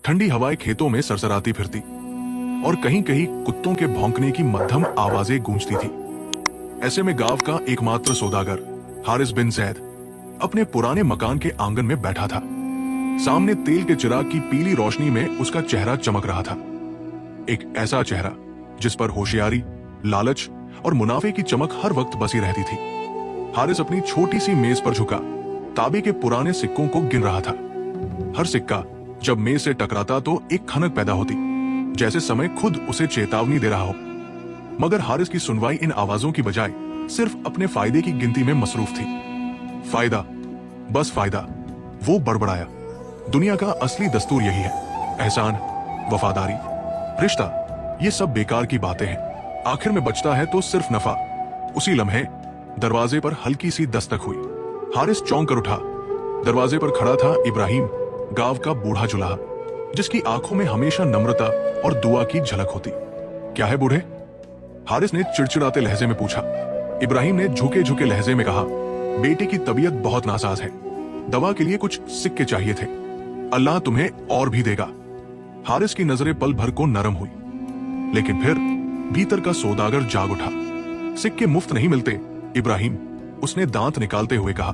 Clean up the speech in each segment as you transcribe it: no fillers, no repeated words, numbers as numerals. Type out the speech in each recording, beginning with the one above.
ठंडी हवाएं खेतों में सरसराती फिरती और कहीं कहीं कुत्तों के भौंकने की मध्यम आवाजें गूंजती थी। ऐसे में गांव का एकमात्र सौदागर हारिस बिन जैद अपने पुराने मकान के आंगन में बैठा था। सामने तेल के चिराग की पीली रोशनी में उसका चेहरा चमक रहा था। एक ऐसा चेहरा जिस पर होशियारी, लालच और मुनाफे की चमक हर वक्त बसी रहती थी। हारिस अपनी छोटी सी मेज पर झुका तांबे के पुराने सिक्कों को गिन रहा था। हर सिक्का जब मेज से टकराता तो एक खनक पैदा होती, जैसे समय खुद उसे चेतावनी दे रहा हो। मगर हारिस की सुनवाई इन आवाजों की बजाय सिर्फ अपने फायदे की गिनती में मसरूफ थी। फायदा, बस फायदा। वो बड़बड़ाया, दुनिया का असली दस्तूर यही है। एहसान, वफादारी, रिश्ता, ये सब बेकार की बातें हैं। आखिर में बचता है तो सिर्फ नफा। उसी लम्हे दरवाजे पर हल्की सी दस्तक हुई। हारिस चौंक कर उठा। दरवाजे पर खड़ा था इब्राहिम, गांव का बूढ़ा जुलाहा, जिसकी आंखों में हमेशा नम्रता और दुआ की झलक होती। क्या है बूढ़े? हारिस ने चिड़चिड़ाते लहजे में पूछा। इब्राहिम ने झुके झुके लहजे में कहा, बेटे की तबीयत बहुत नासाज है, दवा के लिए कुछ सिक्के चाहिए थे। अल्लाह तुम्हें और भी देगा। हारिस की नजरें पल भर को नरम हुई, लेकिन फिर भीतर का सौदागर जाग उठा। सिक्के मुफ्त नहीं मिलते इब्राहिम, उसने दांत निकालते हुए कहा।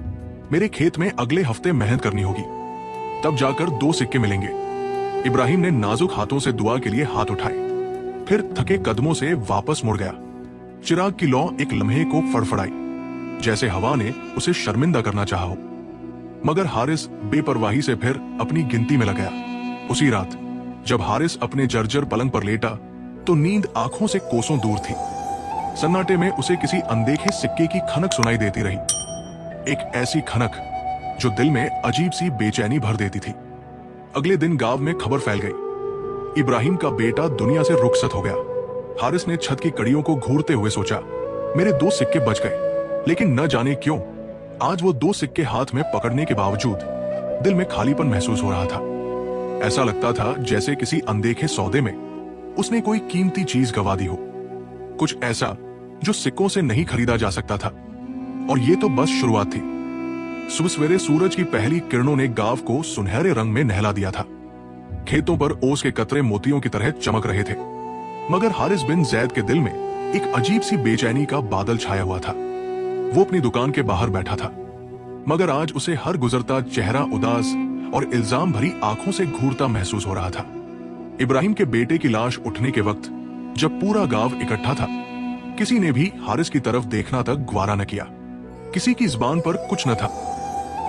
मेरे खेत में अगले हफ्ते मेहनत करनी होगी, तब जाकर 2 सिक्के मिलेंगे। इब्राहिम ने नाजुक हाथों से दुआ के लिए हाथ उठाए, फिर थके कदमों से वापस मुड़ गया। चिराग की लौ एक लम्हे को फड़फड़ाई, जैसे हवा ने उसे शर्मिंदा करना चाहा हो। मगर हारिस बेपरवाही से फिर अपनी गिनती में लग गया। उसी रात जब हारिस अपने जर्जर पलंग पर लेटा तो नींद आंखों से कोसों दूर थी। सन्नाटे में उसे किसी अनदेखे सिक्के की खनक सुनाई देती रही, एक ऐसी खनक जो दिल में अजीब सी बेचैनी भर देती थी। अगले दिन गांव में खबर फैल गई, इब्राहिम का बेटा दुनिया से रुखसत हो गया। हारिस ने छत की कड़ियों को घूरते हुए सोचा, मेरे 2 सिक्के बच गए। लेकिन न जाने क्यों आज वो 2 सिक्के हाथ में पकड़ने के बावजूद दिल में खालीपन महसूस हो रहा था। ऐसा लगता था जैसे किसी अनदेखे सौदे में उसने कोई कीमती चीज गंवा दी हो, कुछ ऐसा जो सिक्कों से नहीं खरीदा जा सकता था। और ये तो बस शुरुआत थी। सुबह सवेरे सूरज की पहली किरणों ने गांव को सुनहरे रंग में नहला दिया था। खेतों पर ओस के कतरे मोतियों की तरह चमक रहे थे। मगर हारिस बिन जैद के दिल में एक अजीब सी बेचैनी का बादल छाया हुआ था। वो अपनी दुकान के बाहर बैठा था, मगर आज उसे हर गुजरता चेहरा उदास और इल्जाम भरी आंखों से घूरता महसूस हो रहा था। इब्राहिम के बेटे की लाश उठने के वक्त जब पूरा गांव इकट्ठा था, किसी ने भी हारिस की तरफ देखना तक ग्वारा न किया। किसी की जुबान पर कुछ न था,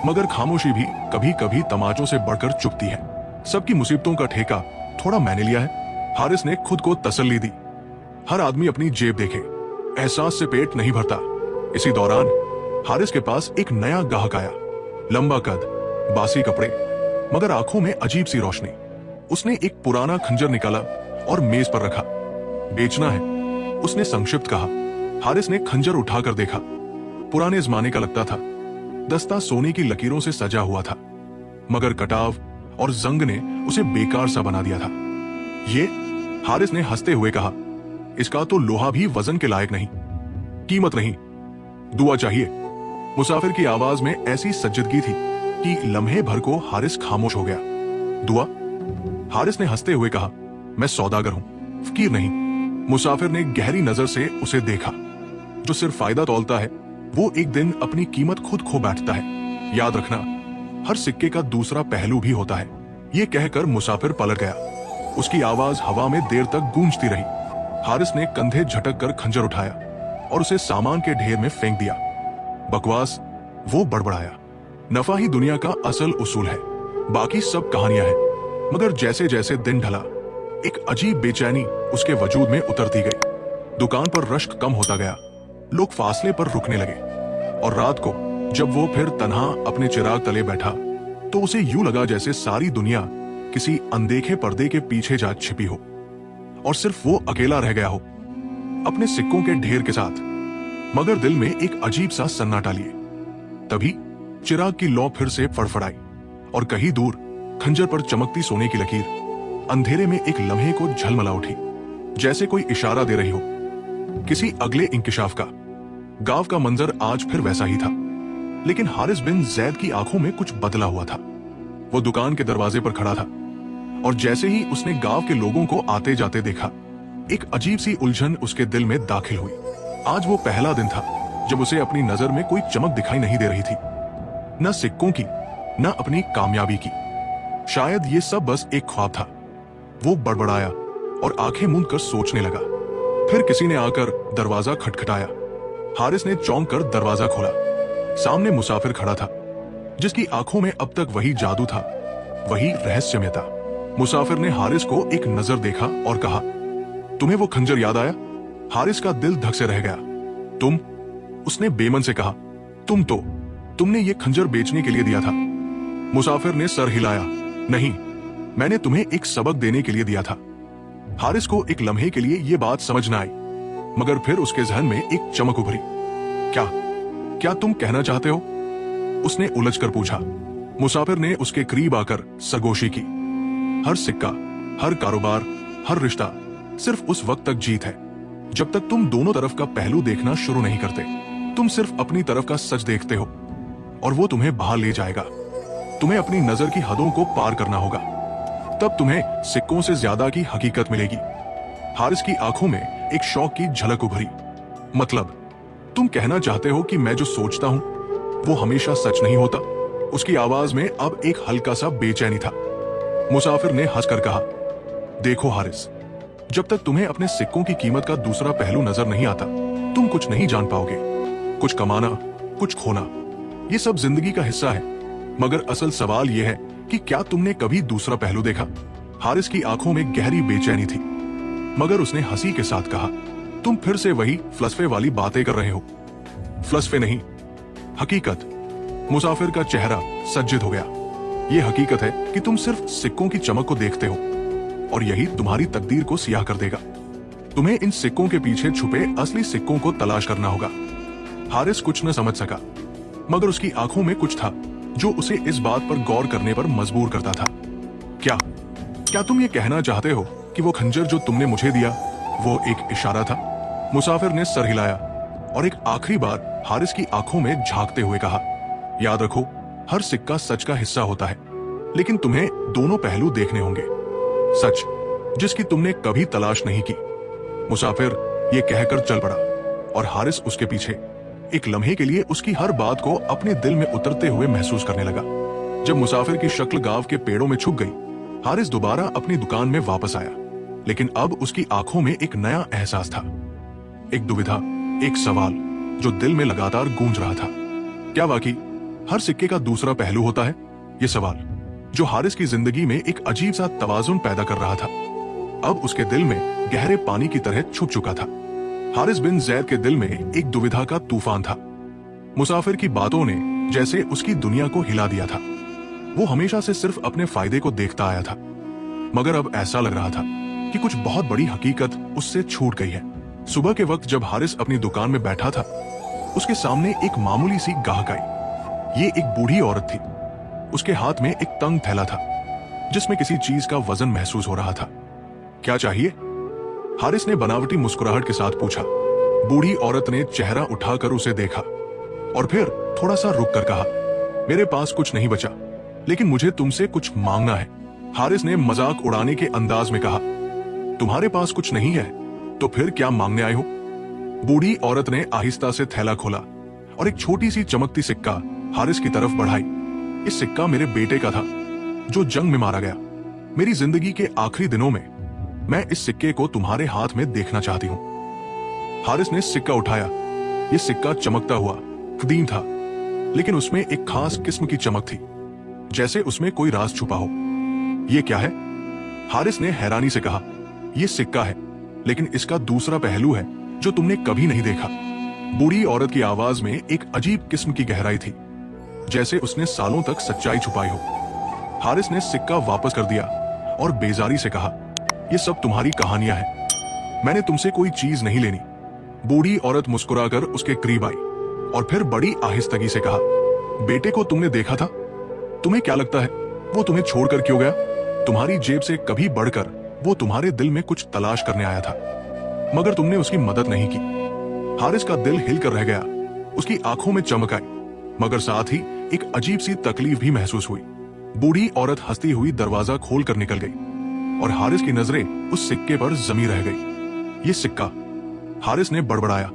मगर खामोशी भी कभी कभी तमाचों से बढ़कर चुभती है। सबकी मुसीबतों का ठेका थोड़ा मैंने लिया है, हारिस ने खुद को तसल्ली दी। हर आदमी अपनी जेब देखे, एहसास से पेट नहीं भरता। इसी दौरान हारिस के पास एक नया ग्राहक आया। लंबा कद, बासी कपड़े, मगर आंखों में अजीब सी रोशनी। उसने एक पुराना खंजर निकाला और मेज पर रखा। बेचना है, उसने संक्षिप्त कहा। हारिस ने खंजर उठाकर देखा। पुराने जमाने का लगता था। दस्ता सोने की लकीरों से सजा हुआ था, मगर कटाव और जंग ने उसे बेकार सा बना दिया था। ये, हारिस ने हंसते हुए कहा, इसका तो लोहा भी वजन के लायक नहीं। कीमत नहीं, दुआ चाहिए। मुसाफिर की आवाज में ऐसी सज्जदगी थी कि लम्हे भर को हारिस खामोश हो गया। दुआ? हारिस ने हंसते हुए कहा, मैं सौदागर हूं, फकीर नहीं। मुसाफिर ने गहरी नजर से उसे देखा। जो सिर्फ फायदा तौलता है वो एक दिन अपनी कीमत खुद खो बैठता है। याद रखना, हर सिक्के का दूसरा पहलू भी होता है। ये कहकर मुसाफिर पलट गया। उसकी आवाज हवा में देर तक गूंजती रही। हारिस ने कंधे झटक कर खंजर उठाया और उसे सामान के ढेर में फेंक दिया। बकवास, वो बड़बड़ाया। नफा ही दुनिया का असल उसूल है, बाकी सब कहानियां हैं। मगर जैसे जैसे दिन ढला, एक अजीब बेचैनी उसके वजूद में उतरती गई। दुकान पर रश्क कम होता गया, लोग फासले पर रुकने लगे। और रात को जब वो फिर तन्हा अपने चिराग तले बैठा तो उसे यूं लगा जैसे सारी दुनिया किसी अनदेखे पर्दे के पीछे जा छिपी हो और सिर्फ वो अकेला रह गया हो, अपने सिक्कों के ढेर के साथ। मगर दिल में एक अजीब सा सन्नाटा लिए। तभी चिराग की लौ फिर से फड़फड़ाई और कहीं दूर खंजर पर चमकती सोने की लकीर अंधेरे में एक लम्हे को झलमला उठी, जैसे कोई इशारा दे रही हो किसी अगले इंकिशाफ का। गांव का मंजर आज फिर वैसा ही था, लेकिन हारिस बिन जैद की आंखों में कुछ बदला हुआ था। वो दुकान के दरवाजे पर खड़ा था और जैसे ही उसने गांव के लोगों को आते जाते देखा, एक अजीब सी उलझन उसके दिल में दाखिल हुई। आज वो पहला दिन था जब उसे अपनी नजर में कोई चमक दिखाई नहीं दे रही थी, न सिक्कों की, न अपनी कामयाबी की। शायद ये सब बस एक ख्वाब था। वो बड़बड़ाया और आंखें मूंद कर सोचने लगा। फिर किसी ने आकर दरवाजा खटखटाया। हारिस ने चौंक कर दरवाजा खोला। सामने मुसाफिर खड़ा था, जिसकी आंखों में अब तक वही जादू था, वही रहस्यमय था। मुसाफिर ने हारिस को एक नजर देखा और कहा, तुम्हें वो खंजर याद आया? हारिस का दिल धक से रह गया। तुम? उसने बेमन से कहा, तुमने ये खंजर बेचने के लिए दिया था। मुसाफिर ने सर हिलाया, नहीं, मैंने तुम्हें एक सबक देने के लिए दिया था। हारिस को एक लम्हे के लिए ये बात समझ न आई, मगर फिर उसके जहन में एक चमक उभरी। क्या तुम कहना चाहते हो? उसने उलझकर पूछा। मुसाफिर ने उसके करीब आकर सरगोशी की। हर सिक्का, हर कारोबार, हर रिश्ता सिर्फ उस वक्त तक जीत है जब तक तुम दोनों तरफ का पहलू देखना शुरू नहीं करते। तुम सिर्फ अपनी तरफ का सच देखते हो और वो तुम्हें बाहर ले जाएगा। तुम्हें अपनी नजर की हदों को पार करना होगा, तब तुम्हें सिक्कों से ज्यादा की हकीकत मिलेगी। हारिस की आंखों में एक शौक की झलक उभरी। मतलब, तुम कहना चाहते हो कि मैं जो सोचता हूं वो हमेशा सच नहीं होता? उसकी आवाज में अब एक हल्का सा बेचैनी था। मुसाफिर ने हंसकर कहा, देखो हारिस, जब तक तुम्हें अपने सिक्कों की कीमत का दूसरा पहलू नजर नहीं आता, तुम कुछ नहीं जान पाओगे। कुछ कमाना, कुछ खोना, ये सब जिंदगी का हिस्सा है। मगर असल सवाल यह है कि क्या तुमने कभी दूसरा पहलू देखा? हारिस की आंखों में गहरी बेचैनी थी, मगर उसने हंसी के साथ कहा, तुम फिर से वही फलसफे वाली बातें कर रहे हो। फलसफे नहीं, हकीकत। मुसाफिर का चेहरा सज्जित हो गया। ये हकीकत है कि तुम सिर्फ सिक्कों की चमक को देखते हो और यही तुम्हारी तकदीर को सियाह कर देगा। तुम्हें इन सिक्कों के पीछे छुपे असली सिक्कों को तलाश करना होगा। हारिस कुछ न समझ सका, मगर उसकी आंखों में कुछ था जो उसे इस बात पर गौर करने पर मजबूर करता था। क्या तुम ये कहना चाहते हो कि वो खंजर जो तुमने मुझे दिया वो एक इशारा था? मुसाफिर ने सर हिलाया और एक आखिरी बार हारिस की आंखों में झांकते हुए कहा, याद रखो, हर सिक्का सच का हिस्सा होता है, लेकिन तुम्हें दोनों पहलू देखने होंगे। सच जिसकी तुमने कभी तलाश नहीं की। मुसाफिर ये कहकर चल पड़ा और हारिस उसके पीछे। एक लम्हे के लिए उसकी हर बात को अपने दिल में उतरते हुए महसूस करने लगा। जब मुसाफिर की शक्ल गांव के पेड़ों में छुप गई, हारिस दोबारा अपनी दुकान में वापस आया, लेकिन अब उसकी आंखों में एक नया एहसास था। एक दुविधा, एक सवाल जो दिल में लगातार गूंज रहा था। क्या वाकई हर सिक्के का दूसरा पहलू होता है? ये सवाल जो हारिस की जिंदगी में एक अजीब सा तवाजुन पैदा कर रहा था, अब उसके दिल में गहरे पानी की तरह छुप चुका था। हारिस बिन जैद के दिल में एक दुविधा का तूफान था। मुसाफिर की बातों ने जैसे उसकी दुनिया को हिला दिया था। वो हमेशा से सिर्फ अपने फायदे को देखता आया था, मगर अब ऐसा लग रहा था कि कुछ बहुत बड़ी हकीकत उससे छूट गई है। सुबह के वक्त जब हारिस अपनी दुकान में बैठा था, उसके सामने एक मामूली सी गाहक आई। ये एक बूढ़ी औरत थी। उसके हाथ में एक तंग थैला था जिसमें किसी चीज का वजन महसूस हो रहा था। क्या चाहिए? हारिस ने बनावटी मुस्कुराहट के साथ पूछा। बूढ़ी औरत ने चेहरा उठाकर उसे देखा और फिर थोड़ा सा रुक कर कहा, मेरे पास कुछ नहीं बचा, लेकिन मुझे तुमसे कुछ मांगना है। हारिस ने मजाक उड़ाने के अंदाज में कहा, तुम्हारे पास कुछ नहीं है तो फिर क्या मांगने आए हो? बूढ़ी औरत ने आहिस्ता से थैला खोला और एक छोटी सी चमकती सिक्का हारिस की तरफ बढ़ाई। इस सिक्का मेरे बेटे का था जो जंग में मारा गया। मेरी जिंदगी के आखिरी दिनों में मैं इस सिक्के को तुम्हारे हाथ में देखना चाहती हूँ। हारिस ने सिक्का उठाया। यह सिक्का चमकता हुआ कदीम था, लेकिन उसमें एक खास किस्म की चमक थी, जैसे उसमें कोई राज छुपा हो। यह क्या है? हारिस ने हैरानी से कहा, यह सिक्का है, लेकिन इसका दूसरा पहलू है जो तुमने कभी नहीं देखा। बूढ़ी औरत की आवाज में एक अजीब किस्म की गहराई थी, जैसे उसने सालों तक सच्चाई छुपाई हो। हारिस ने सिक्का वापस कर दिया और बेजारी से कहा, ये सब तुम्हारी कहानियां हैं, मैंने तुमसे कोई चीज नहीं लेनी। बूढ़ी औरत मुस्कुराकर उसके करीब आई और फिर बड़ी आहिस्तगी से कहा, बेटे को तुमने देखा था? तुम्हें क्या लगता है वो तुम्हें छोड़कर क्यों गया? तुम्हारी जेब से कभी बढ़कर वो तुम्हारे दिल में कुछ तलाश करने आया था, मगर तुमने उसकी मदद नहीं की। हारिस का दिल हिलकर रह गया। उसकी आंखों में चमक आई, मगर साथ ही एक अजीब सी तकलीफ भी महसूस हुई। बूढ़ी औरत हंसती हुई दरवाजा खोलकर निकल गई। और हारिस की नजरें उस सिक्के पर जमी रह गई। ये सिक्का, हारिस ने बड़बड़ाया,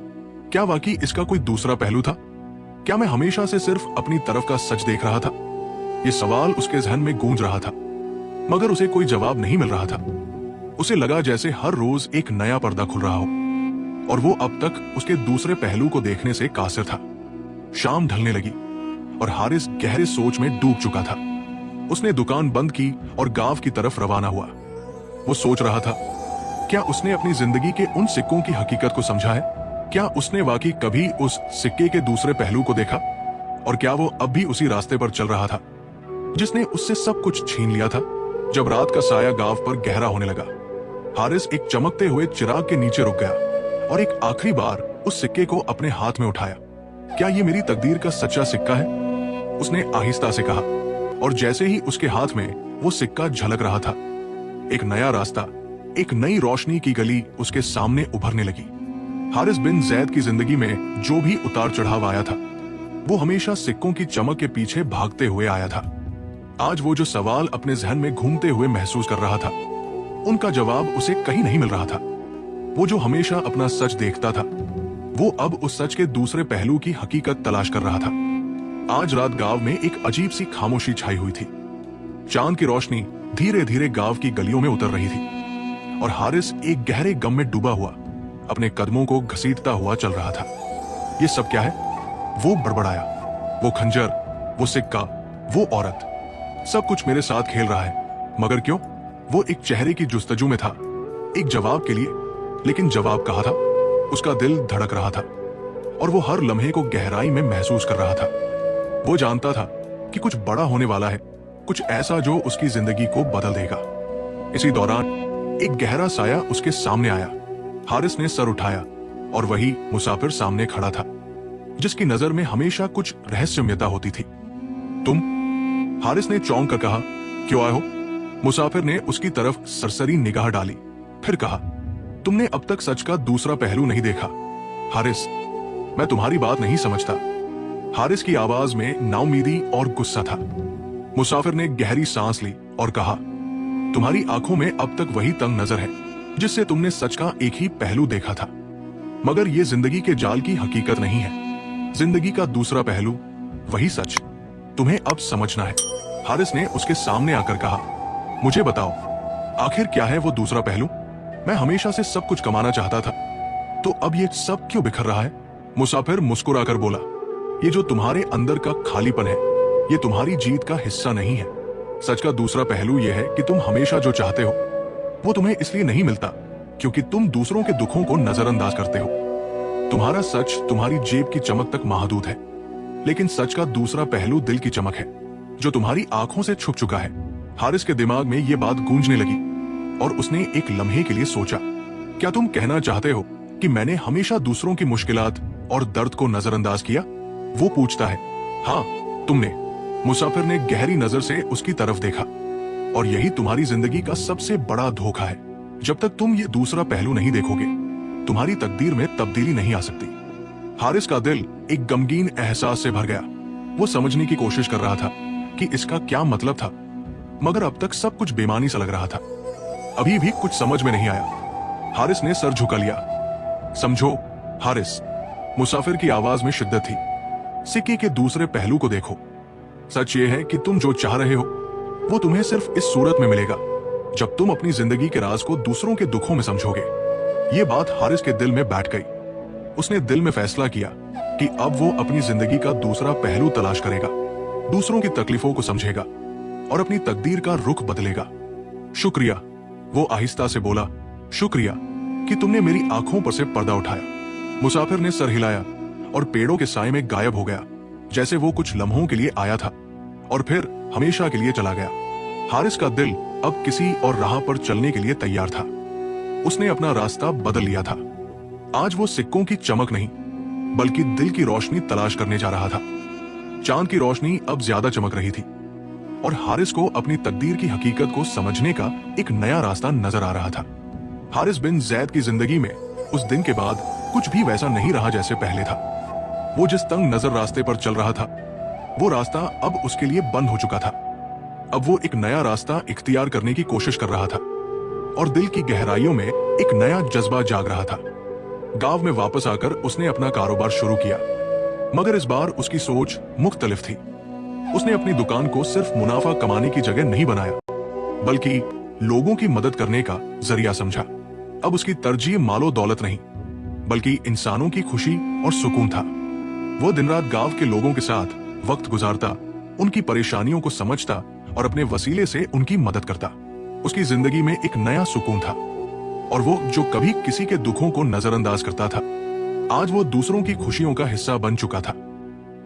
क्या वाकई इसका कोई दूसरा पहलू था? क्या मैं हमेशा से सिर्फ अपनी तरफ का सच देख रहा था? ये सवाल उसके जहन में गूंज रहा था, मगर उसे कोई जवाब नहीं मिल रहा था। उसे लगा जैसे हर रोज एक नया पर्दा खुल रहा हो और वो अब तक उसके दूसरे पहलू को देखने से कासिर था। शाम ढलने लगी और हारिस गहरे सोच में डूब चुका था। उसने दुकान बंद की और गांव की तरफ रवाना हुआ। वो सोच रहा था, क्या उसने अपनी जिंदगी के उन सिक्कों की हकीकत को समझा है? क्या उसने वाकई कभी उस सिक्के के दूसरे पहलू को देखा? और क्या वो अब भी उसी रास्ते पर चल रहा था जिसने उससे सब कुछ छीन लिया था? जब रात का साया गांव पर गहरा होने लगा, हारिस एक चमकते हुए चिराग के नीचे रुक गया और एक आखिरी बार उस सिक्के को अपने हाथ में उठाया। क्या ये मेरी तकदीर का सच्चा सिक्का है? उसने आहिस्ता से कहा, और जैसे ही उसके हाथ में वो सिक्का झलक रहा था, एक नया रास्ता, एक नई रोशनी की गली उसके सामने उभरने लगी। हारिस बिन जैद की जिंदगी में जो भी उतार चढ़ाव आया था, वो हमेशा सिक्कों की चमक के पीछे भागते हुए आया था। आज वो जो सवाल अपने जहन में घूमते हुए महसूस कर रहा था, उनका जवाब उसे कहीं नहीं मिल रहा था। वो जो हमेशा अपना सच देखता था, वो अब उस सच के दूसरे पहलू की हकीकत तलाश कर रहा था। आज रात गांव में एक अजीब सी खामोशी छाई हुई थी। चांद की रोशनी धीरे धीरे गांव की गलियों में उतर रही थी और हारिस एक गहरे गम में डूबा हुआ अपने कदमों को घसीटता हुआ चल रहा था। ये सब क्या है? वो बड़बड़ाया, वो खंजर, वो सिक्का, वो औरत, सब कुछ मेरे साथ खेल रहा है, मगर क्यों? वो एक चेहरे की जुस्तजू में था, एक जवाब के लिए, लेकिन जवाब कहाँ था? उसका दिल धड़क रहा था और वो हर लम्हे को गहराई में महसूस कर रहा था। वो जानता था कि कुछ बड़ा होने वाला है, कुछ ऐसा जो उसकी जिंदगी को बदल देगा। इसी दौरान एक गहरा साया उसके सामने आया। हारिस ने सर उठाया और वही मुसाफिर सामने खड़ा था, जिसकी नजर में हमेशा कुछ रहस्यमयता होती थी। तुम? हारिस ने चौंक कर कहा, क्यों आए हो? मुसाफिर ने उसकी तरफ सरसरी निगाह डाली, फिर कहा, तुमने अब तक सच का दूसरा पहलू नहीं देखा। हारिस, मैं तुम्हारी बात नहीं समझता। हारिस की आवाज में नाउमीदी और गुस्सा था। मुसाफिर ने गहरी सांस ली और कहा, तुम्हारी आंखों में अब तक वही तंग नजर है जिससे तुमने सच का एक ही पहलू देखा था, मगर ये जिंदगी के जाल की हकीकत नहीं है। जिंदगी का दूसरा पहलू, वही सच, तुम्हें अब समझना है। हारिस ने उसके सामने आकर कहा, मुझे बताओ, आखिर क्या है वो दूसरा पहलू? मैं हमेशा से सब कुछ कमाना चाहता था, तो अब ये सब क्यों बिखर रहा है? मुसाफिर मुस्कुराकर बोला, ये जो तुम्हारे अंदर का खालीपन है, ये तुम्हारी जीत का हिस्सा नहीं है। सच का दूसरा पहलू यह है कि तुम हमेशा जो चाहते हो वो तुम्हें इसलिए नहीं मिलता क्योंकि तुम दूसरों के दुखों को नजरअंदाज करते हो। तुम्हारा सच तुम्हारी जेब की चमक तक महदूद है, लेकिन सच का दूसरा पहलू दिल की चमक है, जो तुम्हारी आंखों से छुप चुका है। हारिस के दिमाग में ये बात गूंजने लगी और उसने एक लम्हे के लिए सोचा, क्या तुम कहना चाहते हो कि मैंने हमेशा दूसरों की मुश्किलात और दर्द को नजरअंदाज किया? वो पूछता है। हाँ, तुमने। मुसाफिर ने गहरी नजर से उसकी तरफ देखा, और यही तुम्हारी जिंदगी का सबसे बड़ा धोखा है। जब तक तुम ये दूसरा पहलू नहीं देखोगे, तुम्हारी तकदीर में तब्दीली नहीं आ सकती। हारिस का दिल एक गमगीन एहसास से भर गया। वो समझने की कोशिश कर रहा था कि इसका क्या मतलब था, मगर अब तक सब कुछ बेमानी सा लग रहा था। अभी भी कुछ समझ में नहीं आया। हारिस ने सर झुका लिया। समझो हारिस, मुसाफिर की आवाज में शिद्दत थी, सिक्के के दूसरे पहलू को देखो। सच ये है कि तुम जो चाह रहे हो वो तुम्हें सिर्फ इस सूरत में मिलेगा जब तुम अपनी जिंदगी के राज को दूसरों के दुखों में समझोगे। ये बात हारिस के दिल में बैठ गई। उसने दिल में फैसला किया कि अब वो अपनी जिंदगी का दूसरा पहलू तलाश करेगा, दूसरों की तकलीफों को समझेगा और अपनी तकदीर का रुख बदलेगा। शुक्रिया, वो आहिस्ता से बोला, शुक्रिया कि तुमने मेरी आंखों पर से पर्दा उठाया। मुसाफिर ने सर हिलाया और पेड़ों के साए में गायब हो गया, जैसे वो कुछ लम्हों के लिए आया था और फिर हमेशा के लिए चला गया। हारिस का दिल अब किसी और राह पर चलने के लिए तैयार था। उसने अपना रास्ता बदल लिया था। आज वो सिक्कों की चमक नहीं, बल्कि दिल की रोशनी तलाश करने जा रहा था। चांद की रोशनी अब ज्यादा चमक रही थी और हारिस को अपनी तकदीर की हकीकत को समझने का एक नया रास्ता नजर आ रहा था। हारिस बिन जैद की जिंदगी में उस दिन के बाद कुछ भी वैसा नहीं रहा जैसे पहले था। वो जिस तंग नजर रास्ते पर चल रहा था, वो रास्ता अब उसके लिए बंद हो चुका था। अब वो एक नया रास्ता इख्तियार करने की कोशिश कर रहा था, और दिल की गहराइयों में एक नया जज्बा जाग रहा था। गांव में वापस आकर उसने अपना कारोबार शुरू किया, मगर इस बार उसकी सोच मुख्तलिफ थी। उसने अपनी दुकान को सिर्फ मुनाफा कमाने की जगह नहीं बनाया, बल्कि लोगों की मदद करने का जरिया समझा। अब उसकी तरजीह मालो दौलत नहीं, बल्कि इंसानों की खुशी और सुकून था। वो दिन रात गांव के लोगों के साथ वक्त गुजारता, उनकी परेशानियों को समझता और अपने वसीले से उनकी मदद करता। उसकी जिंदगी में एक नया सुकून था, और वो जो कभी किसी के दुखों को नजरअंदाज करता था, आज वो दूसरों की खुशियों का हिस्सा बन चुका था।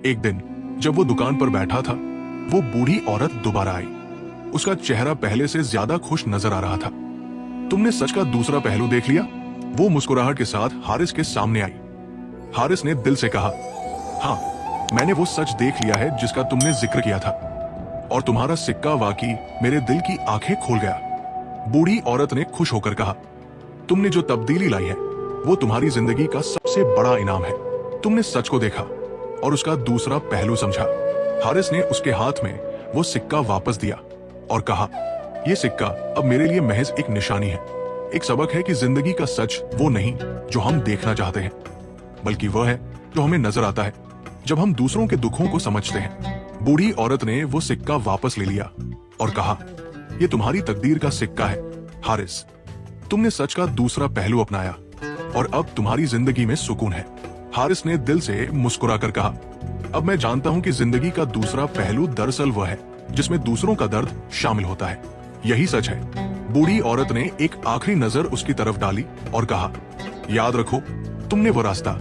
एक दिन जब वो दुकान पर बैठा था, वो बूढ़ी औरत दोबारा आई। उसका चेहरा पहले से ज्यादा खुश नजर आ रहा था। तुमने सच का दूसरा पहलू देख लिया? वो मुस्कुराहट के साथ हारिस के सामने आई। हारिस ने दिल से कहा, हाँ, मैंने वो सच देख लिया है जिसका तुमने जिक्र किया था, और तुम्हारा सिक्का वाकई मेरे दिल की आंखें खोल गया। बूढ़ी औरत ने खुश होकर कहा, तुमने जो तब्दीली लाई है वो तुम्हारी जिंदगी का सबसे बड़ा इनाम है। तुमने सच को देखा और उसका दूसरा पहलू समझा। हारिस ने उसके हाथ में वो सिक्का वापस दिया और कहा, यह सिक्का अब मेरे लिए महज एक निशानी है, एक सबक है कि जिंदगी का सच वो नहीं जो हम देखना चाहते हैं, बल्कि वह है जो हमें नजर आता है जब हम दूसरों के दुखों को समझते हैं। बूढ़ी औरत ने वो सिक्का वापस ले लिया और कहा, यह तुम्हारी तकदीर का सिक्का है हारिस। तुमने सच का दूसरा पहलू अपनाया और अब तुम्हारी जिंदगी में सुकून है। हारिस ने दिल से मुस्कुराकर कहा, अब मैं जानता हूं कि जिंदगी का दूसरा पहलू दरअसल वह है जिसमें दूसरों का दर्द शामिल होता है। यही सच है। बूढ़ी औरत ने एक आखिरी नजर उसकी तरफ डाली और कहा, याद रखो, तुमने वो रास्ता